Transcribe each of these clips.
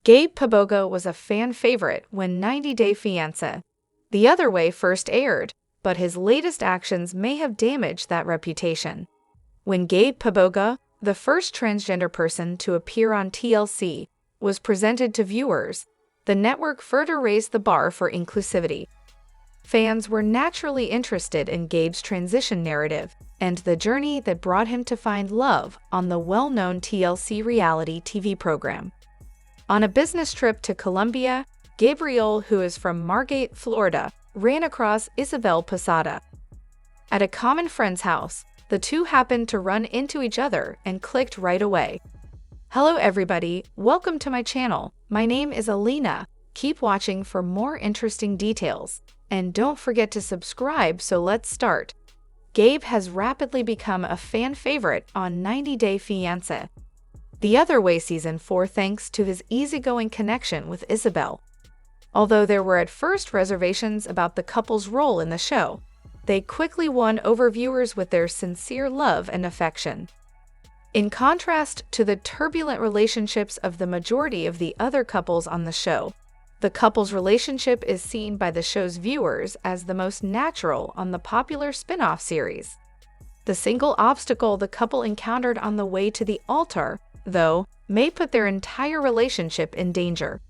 Gabe Paboga was a fan favorite when 90 Day Fiancé The Other Way first aired, but his latest actions may have damaged that reputation. When Gabe Paboga, the first transgender person to appear on TLC, was presented to viewers, the network further raised the bar for inclusivity. Fans were naturally interested in Gabe's transition narrative and the journey that brought him to find love on the well-known TLC reality TV program. On a business trip to Colombia, Gabriel, who is from Margate, Florida, ran across Isabel Posada. At a common friend's house, the two happened to run into each other and clicked right away. Hello everybody, welcome to my channel. My name is Alina. Keep watching for more interesting details. And don't forget to subscribe, so let's start. Gabe has rapidly become a fan favorite on 90 Day Fiancé The Other Way Season 4 thanks to his easygoing connection with Isabel. Although there were at first reservations about the couple's role in the show, they quickly won over viewers with their sincere love and affection. In contrast to the turbulent relationships of the majority of the other couples on the show, the couple's relationship is seen by the show's viewers as the most natural on the popular spin-off series. The single obstacle the couple encountered on the way to the altar, though, may put their entire relationship in danger.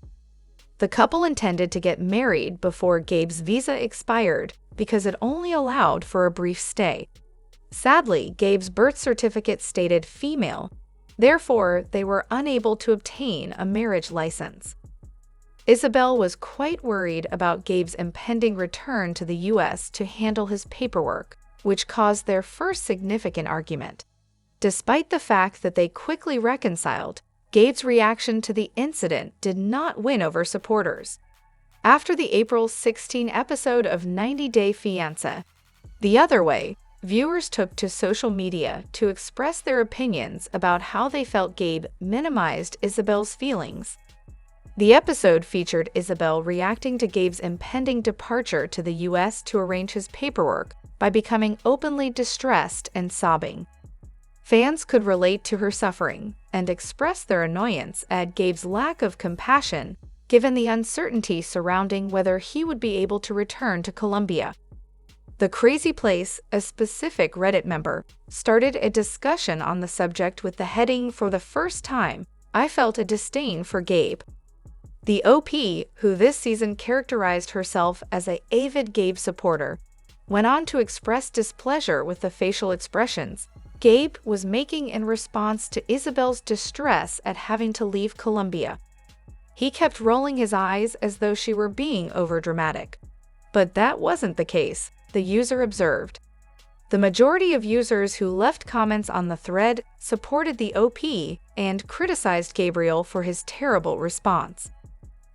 The couple intended to get married before Gabe's visa expired because it only allowed for a brief stay. Sadly, Gabe's birth certificate stated female, therefore they were unable to obtain a marriage license. Isabel was quite worried about Gabe's impending return to the U.S. to handle his paperwork, which caused their first significant argument. Despite the fact that they quickly reconciled, Gabe's reaction to the incident did not win over supporters. After the April 16 episode of 90 Day Fiancé The Other Way, viewers took to social media to express their opinions about how they felt Gabe minimized Isabel's feelings. The episode featured Isabel reacting to Gabe's impending departure to the U.S. to arrange his paperwork by becoming openly distressed and sobbing. Fans could relate to her suffering and express their annoyance at Gabe's lack of compassion, given the uncertainty surrounding whether he would be able to return to Colombia. The Crazy Place, a specific Reddit member, started a discussion on the subject with the heading, "For the first time, I felt a disdain for Gabe." The OP, who this season characterized herself as an avid Gabe supporter, went on to express displeasure with the facial expressions Gabe was making in response to Isabel's distress at having to leave Colombia. He kept rolling his eyes as though she were being overdramatic. But that wasn't the case, the user observed. The majority of users who left comments on the thread supported the OP and criticized Gabriel for his terrible response.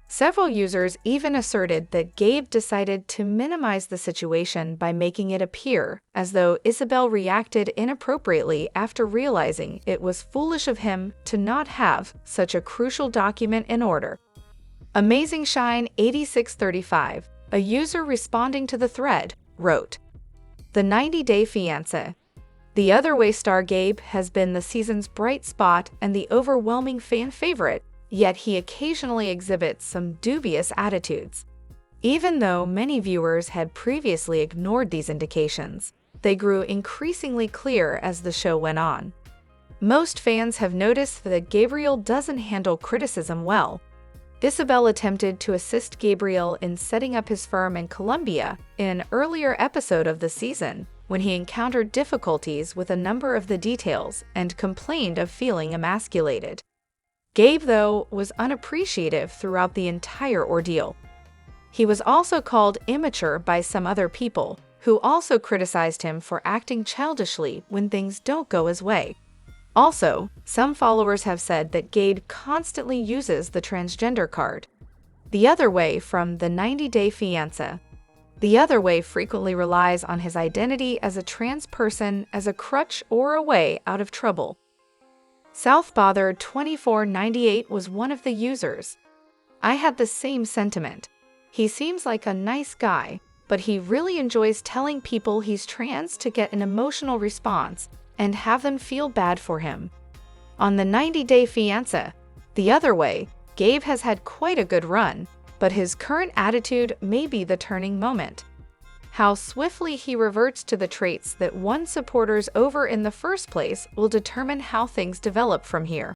Several users even asserted that Gabe decided to minimize the situation by making it appear as though Isabel reacted inappropriately after realizing it was foolish of him to not have such a crucial document in order. Amazing Shine 8635, a user responding to the thread, wrote, "The 90 Day Fiancé The Other Way star Gabe has been the season's bright spot and the overwhelming fan favorite, yet he occasionally exhibits some dubious attitudes." Even though many viewers had previously ignored these indications, they grew increasingly clear as the show went on. Most fans have noticed that Gabriel doesn't handle criticism well. Isabel attempted to assist Gabriel in setting up his firm in Colombia in an earlier episode of the season, when he encountered difficulties with a number of the details and complained of feeling emasculated. Gabe, though, was unappreciative throughout the entire ordeal. He was also called immature by some other people, who also criticized him for acting childishly when things don't go his way. Also, some followers have said that Gabe constantly uses the transgender card. The Other Way from the 90 Day Fiancé The Other Way frequently relies on his identity as a trans person as a crutch or a way out of trouble. Southbothered 2498 was one of the users. "I had the same sentiment. He seems like a nice guy, but he really enjoys telling people he's trans to get an emotional response and have them feel bad for him." On the 90 Day Fiancé The Other Way, Gabe has had quite a good run, but his current attitude may be the turning moment. How swiftly he reverts to the traits that won supporters over in the first place will determine how things develop from here.